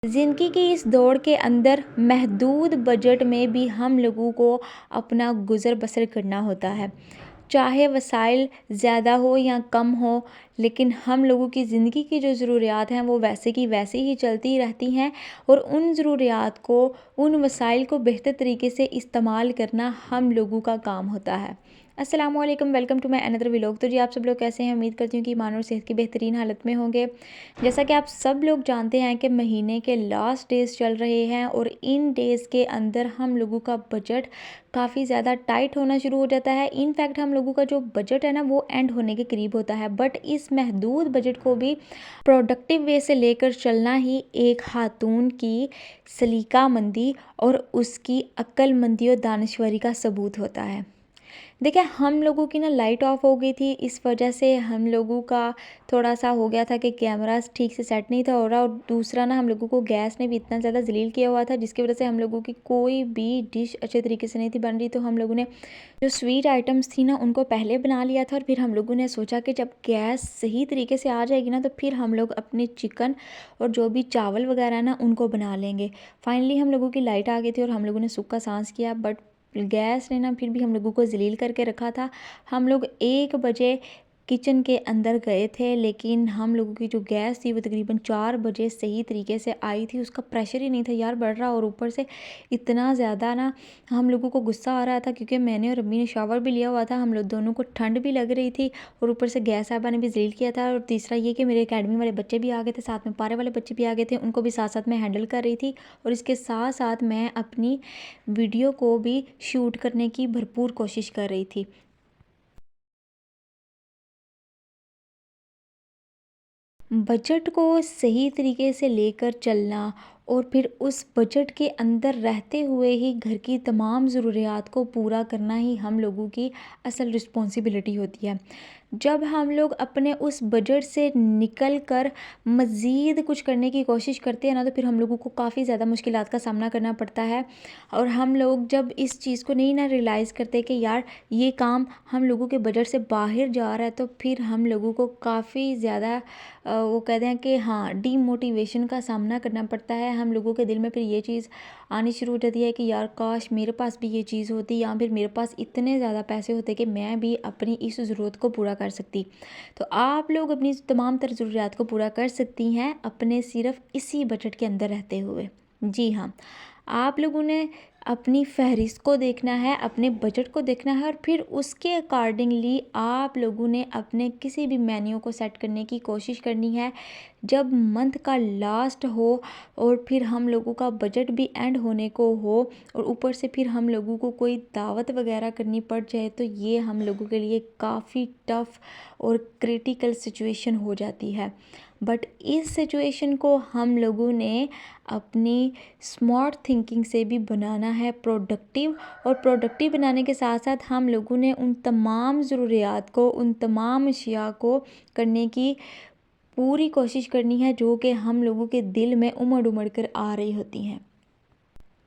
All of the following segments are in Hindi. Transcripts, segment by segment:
ज़िंदगी की इस दौड़ के अंदर महदूद बजट में भी हम लोगों को अपना गुज़र बसर करना होता है। चाहे वसाइल ज़्यादा हो या कम हो, लेकिन हम लोगों की ज़िंदगी की जो ज़रूरियात हैं वो वैसे की वैसे ही चलती रहती हैं और उन ज़रूरियात को, उन वसाइल को बेहतर तरीके से इस्तेमाल करना हम लोगों का काम होता है। अस्सलामुअलैकुम, welcome to my another vlog. तो जी आप सब लोग कैसे हैं? उम्मीद करती हूँ कि ईमान और सेहत की बेहतरीन हालत में होंगे। जैसा कि आप सब लोग जानते हैं कि महीने के लास्ट डेज़ चल रहे हैं और इन डेज़ के अंदर हम लोगों का बजट काफ़ी ज़्यादा टाइट होना शुरू हो जाता है। इनफैक्ट हम लोगों का जो बजट है ना वो एंड होने के करीब होता है। बट इस महदूद बजट को भी प्रोडक्टिव वे से लेकर चलना ही एक खातून की सलीकामंदी और उसकी अक्लमंदी और दानिशवरी का सबूत होता है। देखिए, हम लोगों की ना लाइट ऑफ हो गई थी, इस वजह से हम लोगों का थोड़ा सा हो गया था कि कैमरास ठीक से सेट नहीं था हो रहा, और दूसरा ना हम लोगों को गैस ने भी इतना ज़्यादा जलील किया हुआ था जिसकी वजह से हम लोगों की कोई भी डिश अच्छे तरीके से नहीं थी बन रही। तो हम लोगों ने जो स्वीट आइटम्स थी ना उनको पहले बना लिया था और फिर हम लोगों ने सोचा कि जब गैस सही तरीके से आ जाएगी ना तो फिर हम लोग अपने चिकन और जो भी चावल वगैरह है ना उनको बना लेंगे। फाइनली हम लोगों की लाइट आ गई थी और हम लोगों ने सूखा सांस किया, बट गैस ने ना फिर भी हम लोगों को ज़लील करके रखा था। हम लोग 1 बजे किचन के अंदर गए थे, लेकिन हम लोगों की जो गैस थी वो तकरीबन 4 बजे सही तरीके से आई थी। उसका प्रेशर ही नहीं था यार बढ़ रहा, और ऊपर से इतना ज़्यादा ना हम लोगों को गुस्सा आ रहा था क्योंकि मैंने और अम्मी ने शावर भी लिया हुआ था, हम लोग दोनों को ठंड भी लग रही थी और ऊपर से गैस साहबा ने भी ज़लील किया था। और तीसरा ये कि मेरे अकेडमी वाले बच्चे भी आ गए थे, साथ में पारे वाले बच्चे भी आ गए थे, उनको भी साथ साथ में हैंडल कर रही थी और इसके साथ साथ मैं अपनी वीडियो को भी शूट करने की भरपूर कोशिश कर रही थी। बजट को सही तरीके से लेकर चलना और फिर उस बजट के अंदर रहते हुए ही घर की तमाम ज़रूरियात को पूरा करना ही हम लोगों की असल रिस्पॉन्सिबिलिटी होती है। जब हम लोग अपने उस बजट से निकल कर मज़ीद कुछ करने की कोशिश करते हैं ना तो फिर हम लोगों को काफ़ी ज़्यादा मुश्किलात का सामना करना पड़ता है। और हम लोग जब इस चीज़ को नहीं ना रियलाइज़ करते कि यार ये काम हम लोगों के बजट से बाहर जा रहा है, तो फिर हम लोगों को काफ़ी ज़्यादा वो कहते हैं कि हाँ डीमोटिवेशन का सामना करना पड़ता है। हम लोगों के दिल में फिर ये चीज़ आनी शुरू हो जाती है कि यार काश मेरे पास भी ये चीज़ होती, या फिर मेरे पास इतने ज़्यादा पैसे होते कि मैं भी अपनी इस ज़रूरत को पूरा कर सकती। तो आप लोग अपनी तमाम तर ज़रूरियात को पूरा कर सकती हैं अपने सिर्फ इसी बजट के अंदर रहते हुए। जी हाँ, आप लोगों ने अपनी फ़हरिस्त को देखना है, अपने बजट को देखना है और फिर उसके अकॉर्डिंगली आप लोगों ने अपने किसी भी मेन्यू को सेट करने की कोशिश करनी है। जब मंथ का लास्ट हो और फिर हम लोगों का बजट भी एंड होने को हो और ऊपर से फिर हम लोगों को कोई दावत वगैरह करनी पड़ जाए, तो ये हम लोगों के लिए काफ़ी टफ़ और क्रिटिकल सिचुएशन हो जाती है। बट इस सिचुएशन को हम लोगों ने अपनी स्मार्ट थिंकिंग से भी बनाना है प्रोडक्टिव, और प्रोडक्टिव बनाने के साथ साथ हम लोगों ने उन तमाम ज़रूरियात को, उन तमाम अशिया को करने की पूरी कोशिश करनी है जो कि हम लोगों के दिल में उमड़ उमड़ कर आ रही होती हैं।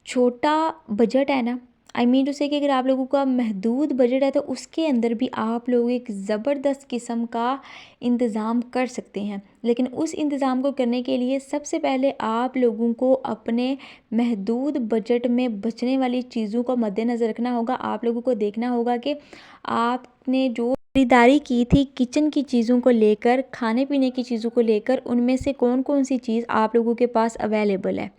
छोटा बजट है ना, आई मीन टू से कि अगर आप लोगों का महदूद बजट है तो उसके अंदर भी आप लोग एक ज़बरदस्त किस्म का इंतज़ाम कर सकते हैं। लेकिन उस इंतज़ाम को करने के लिए सबसे पहले आप लोगों को अपने महदूद बजट में बचने वाली चीज़ों को मद्देनज़र रखना होगा। आप लोगों को देखना होगा कि आपने जो खरीदारी की थी किचन की चीज़ों को लेकर, खाने पीने की चीज़ों को लेकर, उनमें से कौन कौन सी चीज़ आप लोगों के पास अवेलेबल है।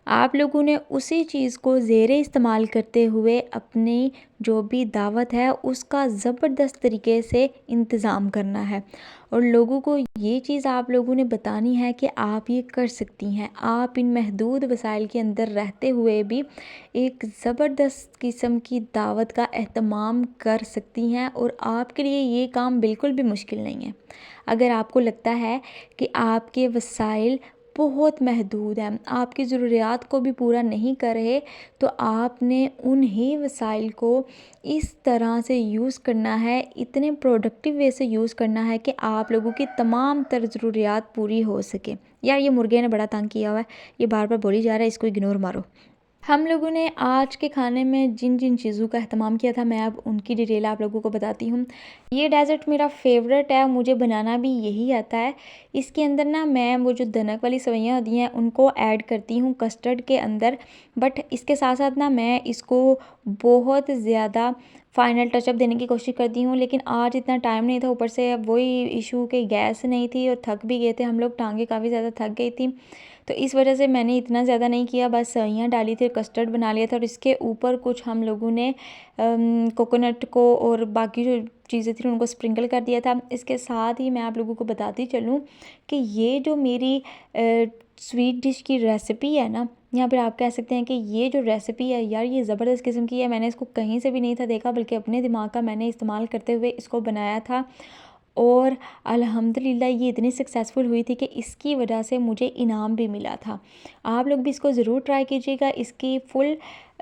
आप लोगों ने उसी चीज़ को ज़ेरे इस्तेमाल करते हुए अपनी जो भी दावत है उसका ज़बरदस्त तरीके से इंतज़ाम करना है, और लोगों को ये चीज़ आप लोगों ने बतानी है कि आप ये कर सकती हैं। आप इन महदूद वसाइल के अंदर रहते हुए भी एक ज़बरदस्त किस्म की दावत का एहतमाम कर सकती हैं, और आपके लिए ये काम बिल्कुल भी मुश्किल नहीं है। अगर आपको लगता है कि आपके वसाइल बहुत महदूद हैं, आपकी ज़रूरियात को भी पूरा नहीं कर रहे, तो आपने उन्हीं वसाइल को इस तरह से यूज़ करना है, इतने प्रोडक्टिव वे से यूज़ करना है कि आप लोगों की तमाम तर ज़रूरियात पूरी हो सके। यार ये मुर्गे ने बड़ा तंग किया हुआ है, ये बार बार बोली जा रहा है, इसको इग्नोर मारो। हम लोगों ने आज के खाने में जिन जिन चीज़ों का इस्तेमाल किया था, मैं अब उनकी डिटेल आप लोगों को बताती हूँ। ये डेज़र्ट मेरा फ़ेवरेट है, मुझे बनाना भी यही आता है। इसके अंदर ना मैं वो जो दनक वाली सेवइयाँ होती हैं उनको ऐड करती हूँ कस्टर्ड के अंदर, बट इसके साथ साथ ना मैं इसको बहुत ज़्यादा फाइनल टचअप देने की कोशिश करती हूँ, लेकिन आज इतना टाइम नहीं था, ऊपर से अब वही इशू कि गैस नहीं थी और थक भी गए थे हम लोग, टांगें काफ़ी ज़्यादा थक गई थी। तो इस वजह से मैंने इतना ज़्यादा नहीं किया, बस सेवइयाँ डाली थी, कस्टर्ड बना लिया था और इसके ऊपर कुछ हम लोगों ने कोकोनट को और बाकी जो चीज़ें थी उनको स्प्रिंकल कर दिया था। इसके साथ ही मैं आप लोगों को बताती चलूँ कि ये जो मेरी स्वीट डिश की रेसिपी है ना, या फिर आप कह सकते हैं कि ये जो रेसिपी है यार, ये ज़बरदस्त किस्म की है। मैंने इसको कहीं से भी नहीं था देखा, बल्कि अपने दिमाग का मैंने इस्तेमाल करते हुए इसको बनाया था और अल्हम्दुलिल्लाह ये इतनी सक्सेसफुल हुई थी कि इसकी वजह से मुझे इनाम भी मिला था। आप लोग भी इसको ज़रूर ट्राई कीजिएगा। इसकी फुल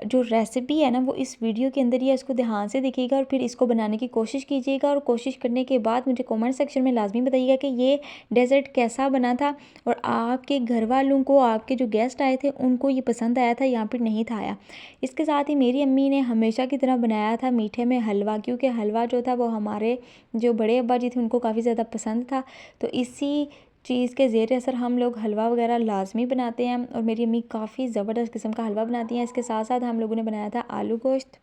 जो रेसिपी है ना वो इस वीडियो के अंदर ही है, इसको ध्यान से देखिएगा और फिर इसको बनाने की कोशिश कीजिएगा, और कोशिश करने के बाद मुझे कमेंट सेक्शन में लाज़मी बताइएगा कि ये डेज़र्ट कैसा बना था और आपके घर वालों को, आपके जो गेस्ट आए थे उनको ये पसंद आया था या फिर नहीं था आया। इसके साथ ही मेरी अम्मी ने हमेशा की तरह बनाया था मीठे में हलवा, क्योंकि हलवा जो था वो हमारे जो बड़े अब्बा जी थे उनको काफ़ी ज़्यादा पसंद था। तो इसी चीज़ के ज़ेर असर हम लोग हलवा वगैरह लाज़मी बनाते हैं और मेरी अम्मी काफ़ी ज़बरदस्त किस्म का हलवा बनाती हैं। इसके साथ साथ हम लोगों ने बनाया था आलू गोश्त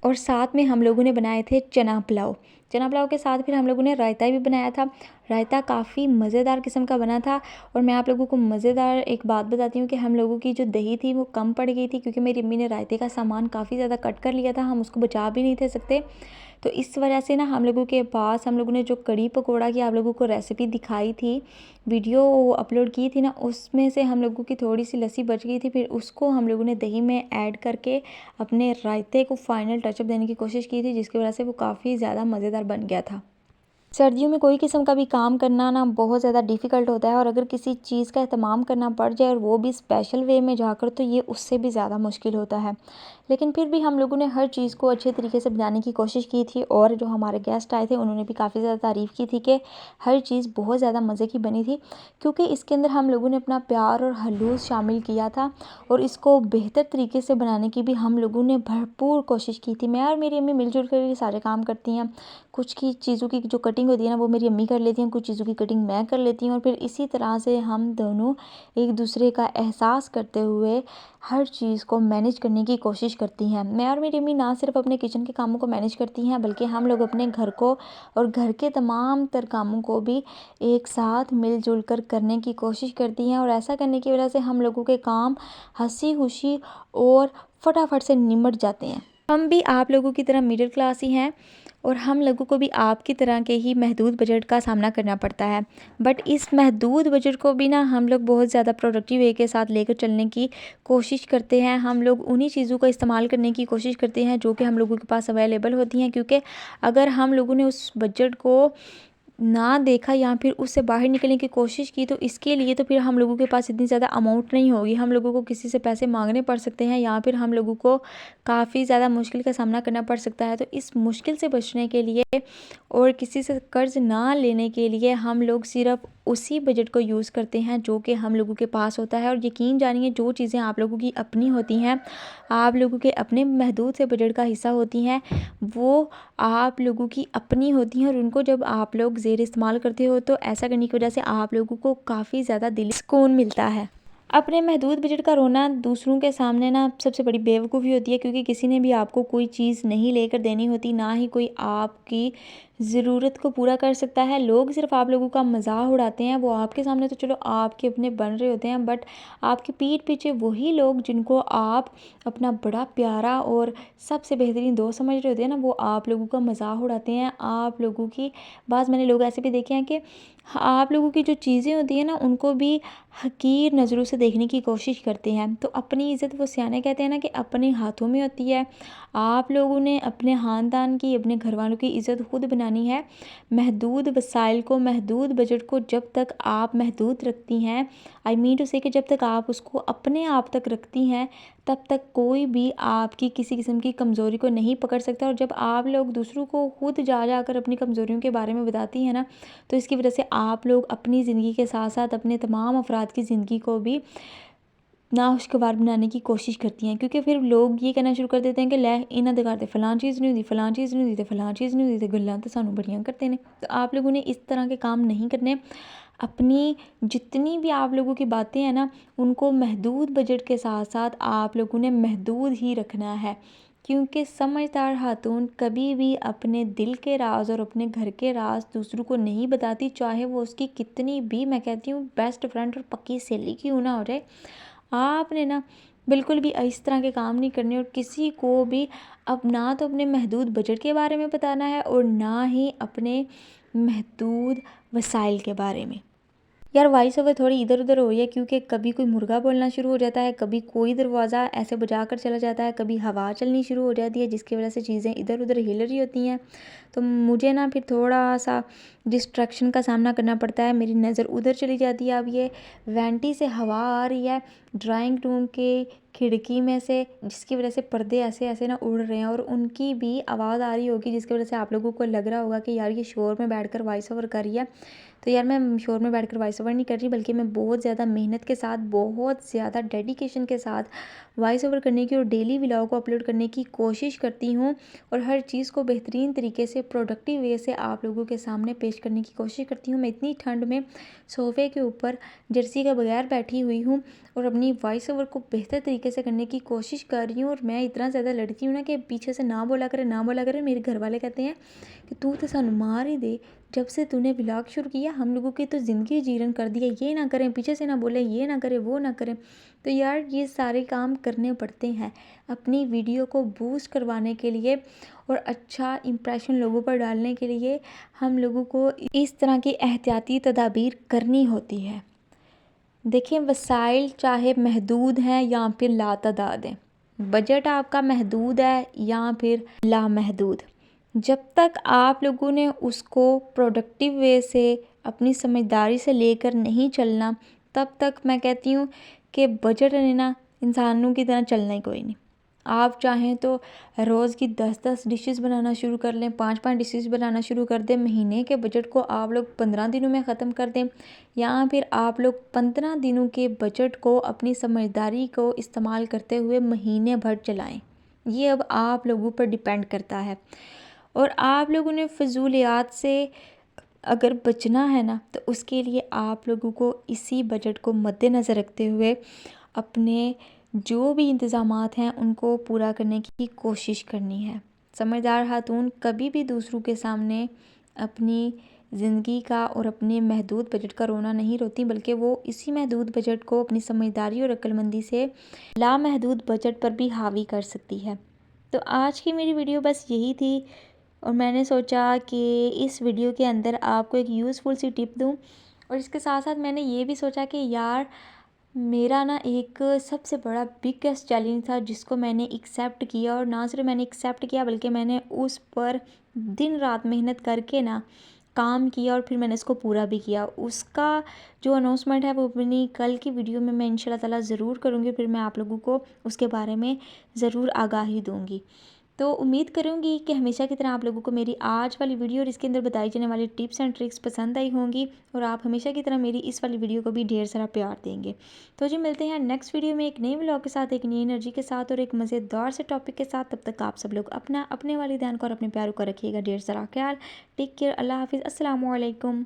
और साथ में हम लोगों ने बनाए थे चना पुलाव। चना पुलाव के साथ फिर हम लोगों ने रायता भी बनाया था। रायता काफ़ी मज़ेदार किस्म का बना था और मैं आप लोगों को मज़ेदार एक बात बताती हूँ कि हम लोगों की जो दही थी वो कम पड़ गई थी, क्योंकि मेरी अम्मी ने रायते का सामान काफ़ी ज़्यादा कट कर लिया था, हम उसको बचा भी नहीं थे सकते। तो इस वजह से ना हम लोगों के पास, हम लोगों ने जो कड़ी पकोड़ा की आप लोगों को रेसिपी दिखाई थी, वीडियो अपलोड की थी ना, उसमें से हम लोगों की थोड़ी सी लस्सी बच गई थी, फिर उसको हम लोगों ने दही में ऐड करके अपने रायते को फाइनल टचअप देने की कोशिश की थी, जिसकी वजह से वो काफ़ी ज़्यादा मज़ेदार बन गया था। सर्दियों में कोई किस्म का भी काम करना ना बहुत ज़्यादा डिफ़िकल्ट होता है, और अगर किसी चीज़ का एहतमाम करना पड़ जाए और वो भी स्पेशल वे में जाकर, तो ये उससे भी ज़्यादा मुश्किल होता है। लेकिन फिर भी हम लोगों ने हर चीज़ को अच्छे तरीके से बनाने की कोशिश की थी, और जो हमारे गेस्ट आए थे उन्होंने भी काफ़ी ज़्यादा तारीफ़ की थी कि हर चीज़ बहुत ज़्यादा मज़े की बनी थी, क्योंकि इसके अंदर हम लोगों ने अपना प्यार और हलूस शामिल किया था और इसको बेहतर तरीके से बनाने की भी हम लोगों ने भरपूर कोशिश की थी। मैं और मेरी अम्मी मिलजुल कर ये सारे काम करती हैं। कुछ की चीज़ों की जो कटिंग होती है ना वो मेरी अम्मी कर लेती हैं, कुछ चीज़ों की कटिंग मैं कर लेती हूँ, और फिर इसी तरह से हम दोनों एक दूसरे का एहसास करते हुए हर चीज़ को मैनेज करने की कोशिश करती हैं। मैं और मेरी अम्मी ना सिर्फ अपने किचन के कामों को मैनेज करती हैं, बल्कि हम लोग अपने घर को और घर के तमाम तर कामों को भी एक साथ मिलजुल कर करने की कोशिश करती हैं, और ऐसा करने की वजह से हम लोगों के काम हंसी खुशी और फटाफट से निमट जाते हैं। हम भी आप लोगों की तरह मिडिल क्लास ही हैं, और हम लोगों को भी आपकी तरह के ही महदूद बजट का सामना करना पड़ता है। बट इस महदूद बजट को भी ना हम लोग बहुत ज़्यादा प्रोडक्टिव वे के साथ लेकर चलने की कोशिश करते हैं। हम लोग उन्हीं चीज़ों का इस्तेमाल करने की कोशिश करते हैं जो कि हम लोगों के पास अवेलेबल होती हैं, क्योंकि अगर हम लोगों ने उस बजट को ना देखा या फिर उससे बाहर निकलने की कोशिश की, तो इसके लिए तो फिर हम लोगों के पास इतनी ज़्यादा अमाउंट नहीं होगी, हम लोगों को किसी से पैसे मांगने पड़ सकते हैं या फिर हम लोगों को काफ़ी ज़्यादा मुश्किल का सामना करना पड़ सकता है। तो इस मुश्किल से बचने के लिए और किसी से कर्ज़ ना लेने के लिए हम लोग सिर्फ उसी बजट को यूज़ करते हैं जो कि हम लोगों के पास होता है। और यकीन जानिए, जो चीज़ें आप लोगों की अपनी होती हैं, आप लोगों के अपने महदूद से बजट का हिस्सा होती हैं, वो आप लोगों की अपनी होती हैं, और उनको जब आप लोग ज़ेर इस्तेमाल करते हो तो ऐसा करने की वजह से आप लोगों को काफ़ी ज़्यादा दिली सुकून मिलता है। अपने महदूद बजट का रोना दूसरों के सामने ना सबसे बड़ी बेवकूफ़ी होती है, क्योंकि किसी ने भी आपको कोई चीज़ नहीं लेकर देनी होती, ना ही कोई आपकी ज़रूरत को पूरा कर सकता है। लोग सिर्फ आप लोगों का मज़ाक उड़ाते हैं, वो आपके सामने तो चलो आपके अपने बन रहे होते हैं, बट आपके पीठ पीछे वही लोग जिनको आप अपना बड़ा प्यारा और सबसे बेहतरीन दोस्त समझ रहे होते हैं ना, वो आप लोगों का मज़ाक उड़ाते हैं। आप लोगों की बात, मैंने लोग ऐसे भी देखे हैं कि आप लोगों की जो चीज़ें होती हैं ना उनको भी हकीर नज़रों से देखने की कोशिश करते हैं। तो अपनी इज़्ज़त, वो सियाने कहते हैं ना कि अपने हाथों में होती है। आप लोगों ने अपने ख़ानदान की, अपने घर वालों की इज़्ज़त खुद बनानी है। महदूद वसाइल को, महदूद बजट को जब तक आप महदूद रखती हैं, आई मीन टू से कि जब तक आप उसको अपने आप तक रखती हैं, तब तक कोई भी आपकी किसी किस्म की कमज़ोरी को नहीं पकड़ सकता। और जब आप लोग दूसरों को खुद जा जाकर अपनी कमज़ोरियों के बारे में बताती हैं ना, तो इसकी वजह से आप लोग अपनी ज़िंदगी के साथ साथ अपने तमाम अफराद की ज़िंदगी को भी नाखुशगवार बनाने की कोशिश करती हैं, क्योंकि फिर लोग ये कहना शुरू कर देते हैं कि लै इन्हां दे घर ते फलां चीज़ नहीं होंदी, फलां चीज़ नहीं होंदी ते फलां चीज़ नहीं होंदी, ते गल्लां ते सानूं बड़ियां करते ने। तो आप लोगों ने इस तरह के काम नहीं करने। अपनी जितनी भी आप लोगों की बातें हैं ना, उनको महदूद बजट के साथ साथ आप लोगों ने महदूद ही रखना है, क्योंकि समझदार खातून कभी भी अपने दिल के राज और अपने घर के राज दूसरों को नहीं बताती, चाहे वो उसकी कितनी भी, मैं कहती हूँ, बेस्ट फ्रेंड और पक्की सहेली क्यों ना हो जाए। आपने ना बिल्कुल भी इस तरह के काम नहीं करने, और किसी को भी अब ना तो अपने महदूद बजट के बारे में बताना है और ना ही अपने महदूद वसाइल के बारे में। यार वॉइस ओवर थोड़ी इधर उधर हो रही है, क्योंकि कभी कोई मुर्गा बोलना शुरू हो जाता है, कभी कोई दरवाज़ा ऐसे बजा कर चला जाता है, कभी हवा चलनी शुरू हो जाती है, जिसकी वजह से चीज़ें इधर उधर हिल रही होती हैं। तो मुझे ना फिर थोड़ा सा डिस्ट्रैक्शन का सामना करना पड़ता है, मेरी नज़र उधर चली जाती है। अब ये वेंटी से हवा आ रही है ड्राइंग रूम के खिड़की में से, जिसकी वजह से पर्दे ऐसे ऐसे ना उड़ रहे हैं, और उनकी भी आवाज़ आ रही होगी, जिसकी वजह से आप लोगों को लग रहा होगा कि यार ये शोर में बैठकर वॉइस ओवर कर रही है। तो यार मैं शोर में बैठकर वॉइस ओवर नहीं कर रही, बल्कि मैं बहुत ज़्यादा मेहनत के साथ, बहुत ज़्यादा डेडिकेशन के साथ वॉइस ओवर करने की और डेली व्लॉग को अपलोड करने की कोशिश करती हूँ, और हर चीज़ को बेहतरीन तरीके से प्रोडक्टिव वे से आप लोगों के सामने पेश करने की कोशिश करती हूँ। मैं इतनी ठंड में सोफ़े के ऊपर जर्सी के बगैर बैठी हुई हूँ और अपनी वॉइस ओवर को बेहतर तरीके से करने की कोशिश कर रही हूँ, और मैं इतना ज़्यादा लड़की हूँ ना कि पीछे से ना बोला करे, ना बोला करे। मेरे घर वाले कहते हैं कि तू तो सानू मार ही दे, जब से तूने व्लॉग शुरू किया हम लोगों की तो ज़िंदगी जीवन कर दिया, ये ना करें, पीछे से ना बोले, ये ना करें, वो ना करें। तो यार ये सारे काम करने पड़ते हैं अपनी वीडियो को बूस्ट करवाने के लिए और अच्छा इम्प्रेशन लोगों पर डालने के लिए। हम लोगों को इस तरह की एहतियाती तदाबीर करनी होती है। देखिए, वसाइल चाहे महदूद हैं या फिर लातादाद हैं, बजट आपका महदूद है या फिर लामहदूद, जब तक आप लोगों ने उसको प्रोडक्टिव वे से अपनी समझदारी से लेकर नहीं चलना, तब तक मैं कहती हूँ कि बजट ने ना इंसानों की तरह चलना ही कोई नहीं। आप चाहें तो रोज़ की 10-10 डिशेस बनाना शुरू कर लें, 5-5 डिशेस बनाना शुरू कर दें, महीने के बजट को आप लोग 15 दिनों में ख़त्म कर दें, या फिर आप लोग 15 दिनों के बजट को अपनी समझदारी को इस्तेमाल करते हुए महीने भर चलाएं। ये अब आप लोगों पर डिपेंड करता है। और आप लोगों ने फ़िज़ूलियात से अगर बचना है ना, तो उसके लिए आप लोगों को इसी बजट को मद्देनज़र रखते हुए अपने जो भी इंतज़ामात हैं उनको पूरा करने की कोशिश करनी है। समझदार खातून कभी भी दूसरों के सामने अपनी ज़िंदगी का और अपने महदूद बजट का रोना नहीं रोती, बल्कि वो इसी महदूद बजट को अपनी समझदारी और अक्लमंदी से लामहदूद बजट पर भी हावी कर सकती है। तो आज की मेरी वीडियो बस यही थी, और मैंने सोचा कि इस वीडियो के अंदर आपको एक यूज़फुल सी टिप दूं, और इसके साथ साथ मैंने ये भी सोचा कि यार मेरा ना एक सबसे बड़ा बिगेस्ट चैलेंज था जिसको मैंने एक्सेप्ट किया, और ना सिर्फ मैंने एक्सेप्ट किया बल्कि मैंने उस पर दिन रात मेहनत करके ना काम किया, और फिर मैंने इसको पूरा भी किया। उसका जो अनाउंसमेंट है वो अपनी कल की वीडियो में मैं इंशाल्लाह ताला ज़रूर करूँगी, फिर मैं आप लोगों को उसके बारे में ज़रूर आगाही दूँगी। तो उम्मीद करूँगी कि हमेशा की तरह आप लोगों को मेरी आज वाली वीडियो और इसके अंदर बताई जाने वाली टिप्स एंड ट्रिक्स पसंद आई होंगी, और आप हमेशा की तरह मेरी इस वाली वीडियो को भी ढेर सारा प्यार देंगे। तो जी मिलते हैं नेक्स्ट वीडियो में एक नई व्लॉग के साथ, एक नई एनर्जी के साथ और एक मज़ेदार से टॉपिक के साथ। तब तक आप सब लोग अपना अपने वालिदैन को और अपने प्यारों को रखिएगा ढेर सारा ख्याल। टेक केयर, अल्लाह हाफिज़, अस्सलाम वालेकुम।